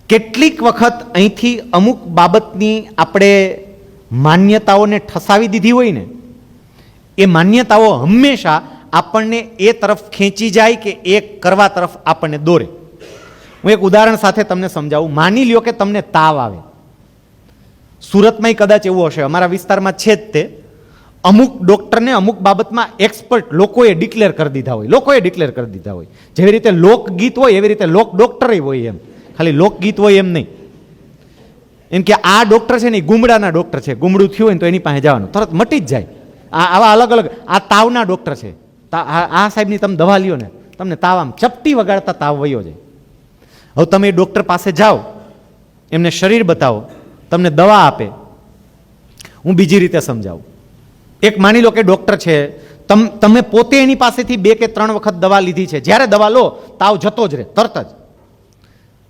કેટલીક વખત અહીંથી અમુક બાબતની આપણે માન્યતાઓને ઠસાવી દીધી હોય ને, એ માન્યતાઓ હંમેશા આપણને એ તરફ ખેંચી જાય કે એ કરવા તરફ આપણને દોરે. હું એક ઉદાહરણ સાથે તમને સમજાવું. માની લ્યો કે તમને તાવ આવે. સુરતમાંય કદાચ એવું હશે, અમારા વિસ્તારમાં છે જ તે. અમુક ડોક્ટરને અમુક બાબતમાં એક્સપર્ટ લોકોએ ડિક્લેર કરી દીધા હોય. જેવી રીતે લોકગીત હોય એવી રીતે લોક ડોક્ટરે હોય. એમ ખાલી લોકગીત હોય એમ નહીં. એમ કે આ ડોક્ટર છે ને ગુમડાના ડોક્ટર છે, ગુમડું થયું હોય તો એની પાસે જવાનું, તરત મટી જ જાય. આવા અલગ અલગ આ તાવના ડોક્ટર છે, આ સાહેબની તમે દવા લ્યો ને તમને તાવ આમ ચપટી વગાડતા તાવ વયો જાય. હવે તમે એ ડોક્ટર પાસે જાઓ, એમને શરીર બતાવો, તમને દવા આપે. હું બીજી રીતે સમજાવું. એક માની લો કે ડોક્ટર છે, તમે પોતે એની પાસેથી 2 કે 3 વખત દવા લીધી છે. જ્યારે દવા લો તાવ જતો જ રહે તરત જ.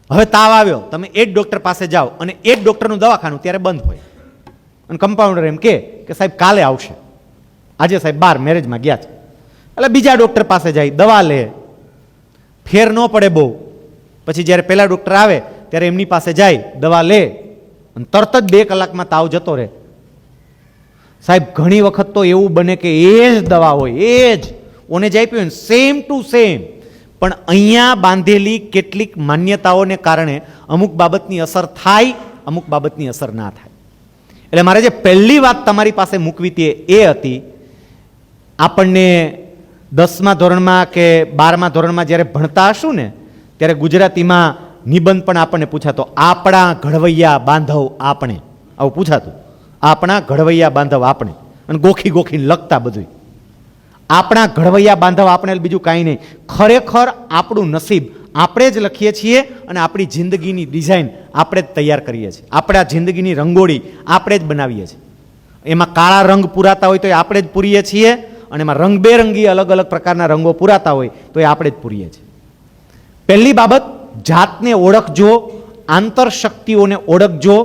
હવે તાવ આવ્યો, તમે એ જ ડોક્ટર પાસે જાઓ અને એ જ ડોક્ટરનું દવાખાનું ત્યારે બંધ હોય અને કમ્પાઉન્ડર એમ કે સાહેબ કાલે આવશે, આજે સાહેબ બહાર મેરેજમાં ગયા છે. એટલે બીજા ડોક્ટર પાસે જાય, દવા લે, ફેર ન પડે બહુ. પછી જ્યારે પેલા ડોક્ટર આવે ત્યારે એમની પાસે જાય, દવા લે અને તરત જ 2 કલાકમાં તાવ જતો રહે. સાહેબ ઘણી વખત તો એવું બને કે એ જ દવા હોય, એ જ ઓને જ આપી હોય સેમ ટુ સેમ, પણ અહીંયા બાંધેલી કેટલીક માન્યતાઓને કારણે અમુક બાબતની અસર થાય, અમુક બાબતની અસર ના થાય. એટલે મારે જે પહેલી વાત તમારી પાસે મૂકવી હતી એ હતી, આપણને 10મા ધોરણમાં કે 12મા ધોરણમાં જ્યારે ભણતા હશું ને ત્યારે ગુજરાતીમાં નિબંધ પણ આપણને પૂછાતો, આપણા ઘડવૈયા બાંધવ આપણે, આવું પૂછાતું. આપણા ઘડવૈયા બાંધવ આપણે, અને ગોખી ગોખીને લખતા બધું. આપણા ઘડવૈયા બાંધવ આપણે, બીજું કાંઈ નહીં. ખરેખર આપણું નસીબ આપણે જ લખીએ છીએ અને આપણી જિંદગીની ડિઝાઇન આપણે જ તૈયાર કરીએ છીએ. આપણા જિંદગીની રંગોળી આપણે જ બનાવીએ છીએ. એમાં કાળા રંગ પૂરાતા હોય તો એ આપણે જ પૂરીએ છીએ, અને એમાં રંગબેરંગી અલગ અલગ પ્રકારના રંગો પૂરાતા હોય તો એ આપણે જ પૂરીએ છીએ. પહેલી બાબત, જાતને ઓળખજો, આંતરશક્તિઓને ઓળખજો.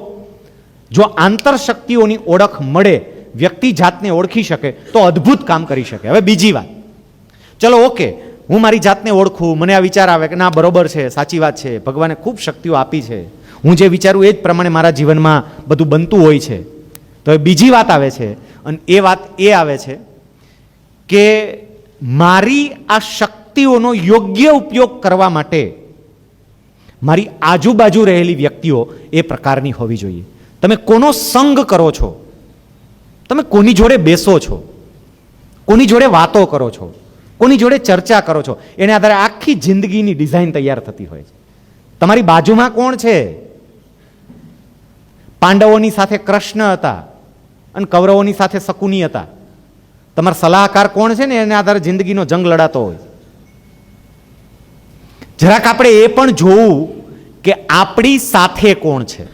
જો આંતરશક્તિઓની ઓળખ મળે, વ્યક્તિ જાતને ઓળખી શકે તો અદ્ભુત કામ કરી શકે. હવે બીજી વાત, ચલો ઓકે, હું મારી જાતને ઓળખું, મને આ વિચાર આવે કે ના બરોબર છે, સાચી વાત છે, ભગવાને ખૂબ શક્તિઓ આપી છે, હું જે વિચારું એ જ પ્રમાણે મારા જીવનમાં બધું બનતું હોય છે. તો એ બીજી વાત આવે છે, અને એ વાત એ આવે છે કે મારી આ શક્તિઓનો યોગ્ય ઉપયોગ કરવા માટે મારી આજુબાજુ રહેલી વ્યક્તિઓ એ પ્રકારની હોવી જોઈએ. તમે કોનો સંગ કરો છો, તમે કોની જોડે બેસો છો, કોની જોડે વાતો કરો છો, કોની જોડે ચર્ચા કરો છો, એને આધારે આખી જિંદગીની ડિઝાઇન તૈયાર થતી હોય છે. તમારી બાજુમાં કોણ છે? પાંડવોની સાથે કૃષ્ણ હતા અને કૌરવોની સાથે શકુની હતા. તમારા સલાહકાર કોણ છે ને એને આધારે જિંદગીનો જંગ લડાતો હોય. જરાક આપણે એ પણ જોવું કે આપણી સાથે કોણ છે.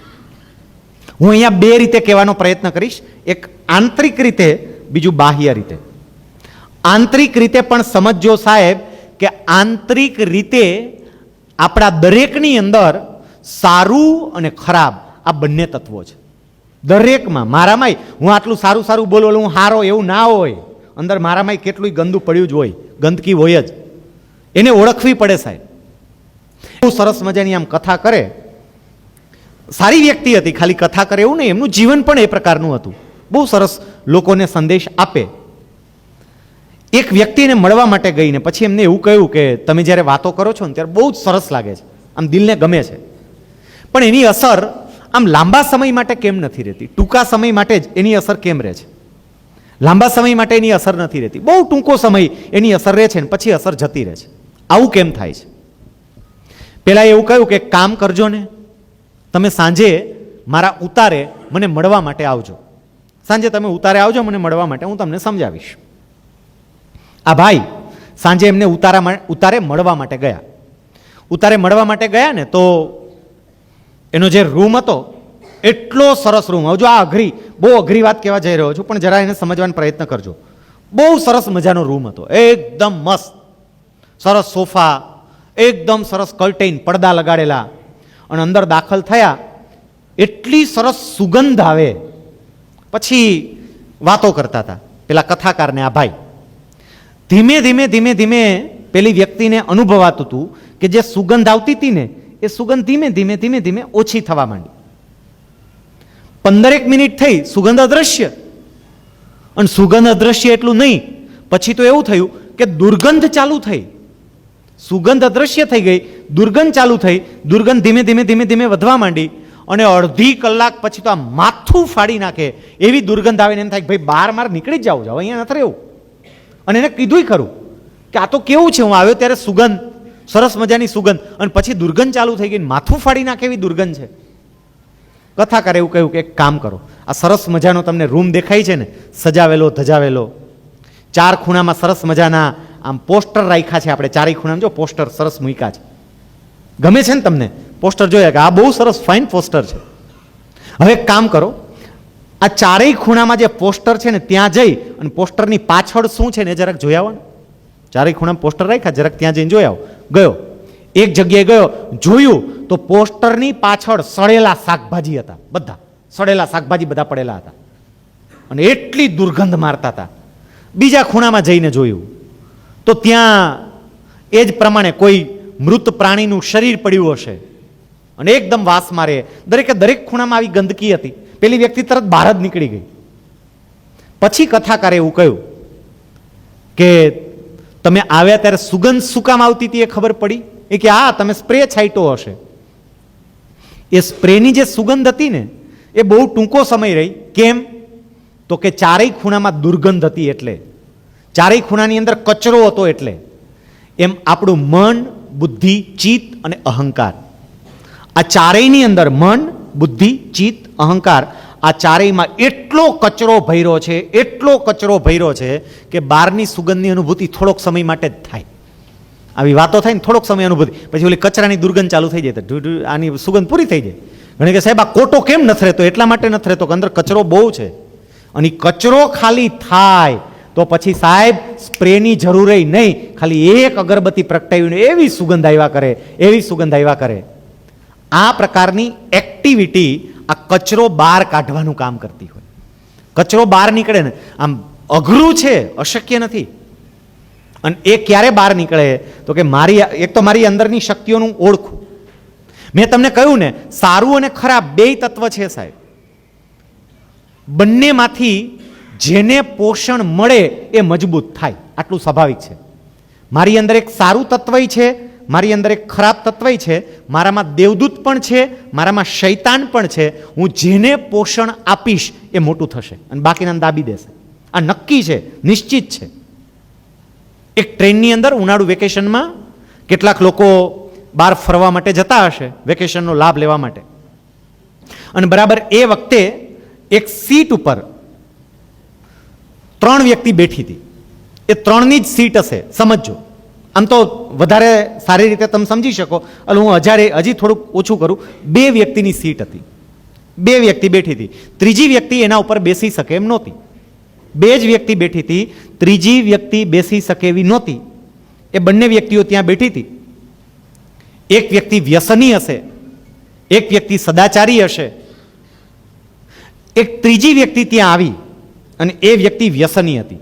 હું અહીંયા 2 રીતે કહેવાનો પ્રયત્ન કરીશ, એક આંતરિક રીતે, બીજું બાહ્ય રીતે. આંતરિક રીતે પણ સમજજો સાહેબ કે આંતરિક રીતે આપણા દરેકની અંદર સારું અને ખરાબ આ બંને તત્વો છે. દરેકમાં, મારામાંય હું આટલું સારું સારું બોલું, હું હારો એવું ના હોય. અંદર મારામાંય કેટલું ગંદુ પડ્યું જ હોય, ગંદકી હોય જ. એને ઓળખવી પડે સાહેબ. બહુ સરસ મજાની આમ કથા કરે, સારી વ્યક્તિ હતી, ખાલી કથા કરે એવું નહીં, એમનું જીવન પણ એ પ્રકારનું હતું. બહુ સરસ લોકોને સંદેશ આપે. એક વ્યક્તિને મળવા માટે ગઈને પછી એમને એવું કહ્યું કે તમે જ્યારે વાતો કરો છો ને ત્યારે બહુ જ સરસ લાગે છે, આમ દિલને ગમે છે, પણ એની અસર આમ લાંબા સમય માટે કેમ નથી રહેતી? ટૂંકા સમય માટે જ એની અસર કેમ રહે છે? લાંબા સમય માટે એની અસર નથી રહેતી, બહુ ટૂંકો સમય એની અસર રહે છે ને પછી અસર જતી રહે છે. આવું કેમ થાય છે? પેલા એવું કહ્યું કે કામ કરજો ને, તમે સાંજે મારા ઉતારે મને મળવા માટે આવજો. સાંજે તમે ઉતારે આવજો મને મળવા માટે, હું તમને સમજાવીશ. આ ભાઈ સાંજે એમને ઉતારે મળવા માટે ગયા. ઉતારે મળવા માટે ગયા ને તો એનો જે રૂમ હતો એટલો સરસ રૂમ. હવે જો આ બહુ અઘરી વાત કહેવા જઈ રહ્યો છું, પણ જરા એને સમજવાનો પ્રયત્ન કરજો. બહુ સરસ મજાનો રૂમ હતો, એકદમ મસ્ત, સરસ સોફા, એકદમ સરસ કર્ટેન, પડદા લગાડેલા, અને અંદર દાખલ થયા એટલી સરસ સુગંધ આવે. પછી વાતો કરતા હતા પેલા કથાકારને આ ભાઈ. ધીમે ધીમે ધીમે ધીમે પેલી વ્યક્તિને અનુભવાતું હતું કે જે સુગંધ આવતી હતી ને એ સુગંધ ધીમે ધીમે ધીમે ધીમે ઓછી થવા માંડી. 15 મિનિટ થઈ, સુગંધ અદ્રશ્ય. અને સુગંધ અદ્રશ્ય એટલું નહીં, પછી તો એવું થયું કે દુર્ગંધ ચાલુ થઈ. સુગંધ અદ્રશ્ય થઈ ગઈ, દુર્ગંધ ચાલુ થઈ. દુર્ગંધ ધીમે ધીમે ધીમે ધીમે વધવા માંડી અને અડધી કલાક પછી તો આ માથું ફાડી નાખે એવી દુર્ગંધ આવીને એમ થાય કે ભાઈ બહાર માર નીકળી જ જાવ, અહીંયા નથી રહેવું. અને એને કીધુંય ખરું કે આ તો કેવું છે, હું આવ્યો ત્યારે સુગંધ, સરસ મજાની સુગંધ, અને પછી દુર્ગંધ ચાલુ થઈ ગઈ, માથું ફાડી નાખે એવી દુર્ગંધ છે. કથાકારે એવું કહ્યું કે એક કામ કરો, આ સરસ મજાનો તમને રૂમ દેખાય છે ને, સજાવેલો ધજાવેલો, 4 ખૂણામાં સરસ મજાના આમ પોસ્ટર રાખ્યા છે આપણે, 4 ખૂણામાં જો પોસ્ટર સરસ મૂક્યા છે. ગમે છે ને તમને પોસ્ટર જોયા કે આ બહુ સરસ ફાઇન પોસ્ટર છે. હવે એક કામ કરો, આ 4 ખૂણામાં જે પોસ્ટર છે ને ત્યાં જઈ અને પોસ્ટરની પાછળ શું છે ને એ જરાક જોઈ આવો ને. 4 ખૂણામાં પોસ્ટર રાખ્યા, જરાક ત્યાં જઈને જોઈ આવો. ગયો, એક જગ્યાએ ગયો, જોયું તો પોસ્ટરની પાછળ સડેલા શાકભાજી હતા, બધા સડેલા શાકભાજી બધા પડેલા હતા અને એટલી દુર્ગંધ મારતા હતા. બીજા ખૂણામાં જઈને જોયું તો ત્યાં એ જ પ્રમાણે કોઈ મૃત પ્રાણીનું શરીર પડ્યું હશે અને એકદમ વાસ મારે. દરેક ખૂણામાં આવી ગંદકી હતી. પેલી વ્યક્તિ તરત બહાર જ નીકળી ગઈ. પછી કથાકારે એવું કહ્યું કે તમે આવ્યા ત્યારે સુગંધ શું કામ આવતી હતી એ ખબર પડી? એ કે હા, તમે સ્પ્રે છાંટ્યો હશે. એ સ્પ્રેની જે સુગંધ હતી ને એ બહુ ટૂંકો સમય રહી. કેમ? તો કે 4 ખૂણામાં દુર્ગંધ હતી એટલે, 4 ખૂણાની અંદર કચરો હતો એટલે. એમ આપણું મન, બુદ્ધિ, ચિત્ત અને અહંકાર, આ 4ની અંદર મન, બુદ્ધિ, ચિત્ત, અહંકાર, આ 4માં એટલો કચરો ભર્યો છે, એટલો કચરો ભર્યો છે કે બહારની સુગંધની અનુભૂતિ થોડોક સમય માટે જ થાય. આવી વાતો થાય ને થોડોક સમય અનુભૂતિ, પછી ઓલી કચરાની દુર્ગંધ ચાલુ થઈ જાય તો આની સુગંધ પૂરી થઈ જાય. ઘણી કે સાહેબ આ કોટો કેમ નથી રહેતો? એટલા માટે નથી રહેતો કે અંદર કચરો બહુ છે. અને કચરો ખાલી થાય તો પછી સાહેબ સ્પ્રેની જરૂર નહીં, ખાલી એક અગરબત્તી પ્રગટાવીને એવી સુગંધ આવ્યા કરે, એવી સુગંધ આવ્યા કરે. આ પ્રકારની એક્ટિવિટી આ કચરો બહાર કાઢવાનું કામ કરતી હોય. કચરો બહાર નીકળે ને આમ અઘરું છે, અશક્ય નથી. અને એ ક્યારે બહાર નીકળે તો કે એક તો મારી અંદરની શક્તિઓનું ઓળખું. મેં તમને કહ્યું ને, સારું અને ખરાબ 2 તત્વ છે સાહેબ. બંનેમાંથી જેને પોષણ મળે એ મજબૂત થાય, આટલું સ્વાભાવિક છે. મારી અંદર એક સારું તત્વ છે, મારી અંદર એક ખરાબ તત્વ છે, મારામાં દેવદૂત પણ છે, મારામાં શૈતાન પણ છે. હું જેને પોષણ આપીશ એ મોટું થશે અને બાકીના દાબી દેશે. આ નક્કી છે, નિશ્ચિત છે. એક ટ્રેનની અંદર ઉનાળુ વેકેશનમાં કેટલાક લોકો બહાર ફરવા માટે જતા હશે, વેકેશનનો લાભ લેવા માટે, અને બરાબર એ વખતે એક સીટ ઉપર 3 વ્યક્તિ બેઠી હતી. એ 3ની જ સીટ હશે, સમજો. આમ તો વધારે સારી રીતે તમે સમજી શકો એટલે હું હજી થોડુંક ઓછું કરું. 2 વ્યક્તિની સીટ હતી, 2 વ્યક્તિ બેઠી હતી. ત્રીજી વ્યક્તિ એના ઉપર બેસી શકે એમ નહોતી. 2 જ વ્યક્તિ બેઠી હતી, ત્રીજી વ્યક્તિ બેસી શકે એવી નહોતી. એ બંને વ્યક્તિઓ ત્યાં બેઠી હતી. એક વ્યક્તિ વ્યસની હશે, એક વ્યક્તિ સદાચારી હશે. એક ત્રીજી વ્યક્તિ ત્યાં આવી અને એ વ્યક્તિ વ્યસની હતી.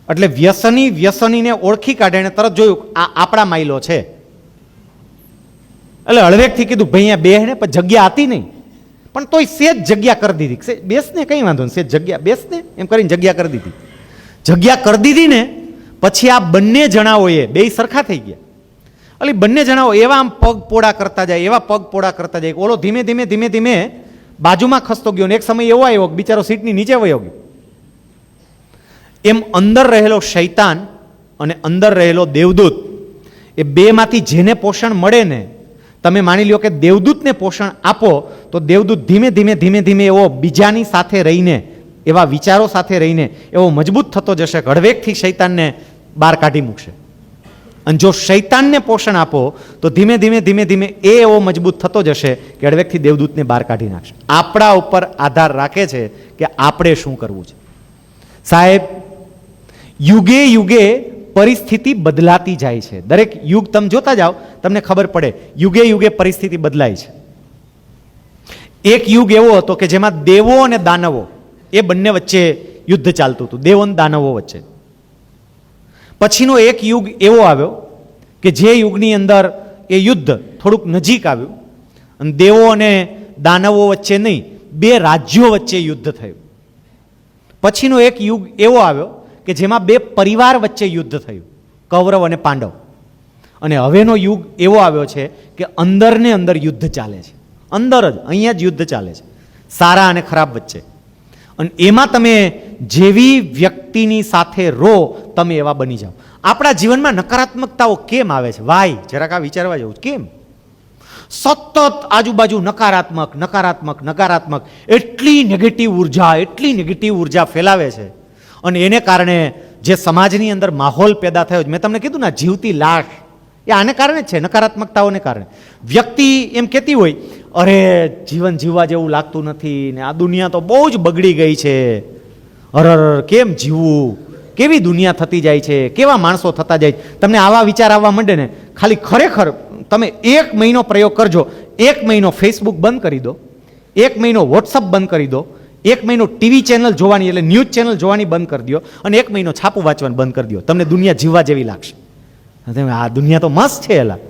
એટલે વ્યસનીને ઓળખી કાઢે અને તરત જોયું આ આપણા માઇલો છે. એટલે હળવેકથી કીધું ભાઈ અહીંયા બેહ ને, પણ જગ્યા હતી નહીં, પણ તોય સેજ જગ્યા કરી દીધી. બેસ ને, કંઈ વાંધો નહીં, સેજ જગ્યા, બેસ ને એમ કરીને જગ્યા કરી દીધી. જગ્યા કરી દીધી ને પછી આ બંને જણાઓએ 2 સરખા થઈ ગયા. એટલે બંને જણાઓ એવા આમ પગ પોળા કરતા જાય, એવા પગ પોળા કરતા જાય. ઓલો ધીમે ધીમે ધીમે ધીમે બાજુમાં ખસતો ગયો ને એક સમય એવો આવ્યો બિચારો સીટની નીચે વયો ગયો. એમ અંદર રહેલો શૈતાન અને અંદર રહેલો દેવદૂત, એ 2માંથી જેને પોષણ મળે ને, તમે માની લ્યો કે દેવદૂતને પોષણ આપો તો દેવદૂત ધીમે ધીમે ધીમે ધીમે એવો બીજાની સાથે રહીને, એવા વિચારો સાથે રહીને એવો મજબૂત થતો જશે કે હળવેકથી શૈતાનને બહાર કાઢી મૂકશે. અને જો શૈતાનને પોષણ આપો તો ધીમે ધીમે ધીમે ધીમે એ એવો મજબૂત થતો જશે કે હળવેકથી દેવદૂતને બહાર કાઢી નાખશે. આપણા ઉપર આધાર રાખે છે કે આપણે શું કરવું છે. સાહેબ, યુગે યુગે પરિસ્થિતિ બદલાતી જાય છે. દરેક યુગ તમે જોતા જાઓ તમને ખબર પડે, યુગે યુગે પરિસ્થિતિ બદલાય છે. એક યુગ એવો હતો કે જેમાં દેવો અને દાનવો એ બંને વચ્ચે યુદ્ધ ચાલતું હતું, દેવો અને દાનવો વચ્ચે. પછીનો એક યુગ એવો આવ્યો કે જે યુગની અંદર એ યુદ્ધ થોડુંક નજીક આવ્યું અને દેવો અને દાનવો વચ્ચે નહીં, બે રાજ્યો વચ્ચે યુદ્ધ થયું. પછીનો એક યુગ એવો આવ્યો કે જેમાં બે પરિવાર વચ્ચે યુદ્ધ થયું, કૌરવ અને પાંડવ. અને હવેનો યુગ એવો આવ્યો છે કે અંદર ને અંદર યુદ્ધ ચાલે છે, અંદર જ અહીંયા જ યુદ્ધ ચાલે છે, સારા અને ખરાબ વચ્ચે. અને એમાં તમે જેવી વ્યક્તિની સાથે રહો તમે એવા બની જાઓ. આપણા જીવનમાં નકારાત્મકતાઓ કેમ આવે છે? વાય જરાક આ વિચારવા જેવું છે. કેમ સતત આજુબાજુ નકારાત્મક નકારાત્મક નકારાત્મક, એટલી નેગેટિવ ઉર્જા ફેલાવે છે. અને એને કારણે જે સમાજની અંદર માહોલ પેદા થયો છે, મેં તમને કીધું ને, જીવતી લાશ, એ આને કારણે જ છે, નકારાત્મકતાઓને કારણે. વ્યક્તિ એમ કહેતી હોય, અરે જીવન જીવવા જેવું લાગતું નથી ને આ દુનિયા તો બહુ જ બગડી ગઈ છે, અરર કેમ જીવવું, કેવી દુનિયા થતી જાય છે, કેવા માણસો થતા જાય. તમને આવા વિચાર આવવા માંડે ને, ખાલી ખરેખર તમે 1 મહિનો પ્રયોગ કરજો. 1 મહિનો ફેસબુક બંધ કરી દો, 1 મહિનો વોટ્સઅપ બંધ કરી દો, 1 મહિનો ટીવી ચેનલ જોવાની એટલે ન્યૂઝ ચેનલ જોવાની બંધ કરી દો, અને 1 મહિનો છાપું વાંચવાનું બંધ કરી દો. તમને દુનિયા જીવવા જેવી લાગશે. આ દુનિયા તો મસ્ત છે. એલા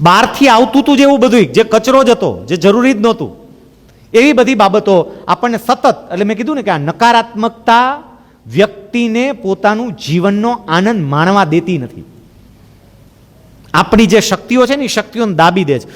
બહારથી આવતું હતું જેવું બધું, જે કચરો જ હતો, જે જરૂરી જ નહોતું, એવી બધી બાબતો આપણને સતત, એટલે મેં કીધું ને કે આ નકારાત્મકતા વ્યક્તિને પોતાનું જીવનનો આનંદ માણવા દેતી નથી. આપણી જે શક્તિઓ છે ને એ શક્તિઓને દાબી દે છે.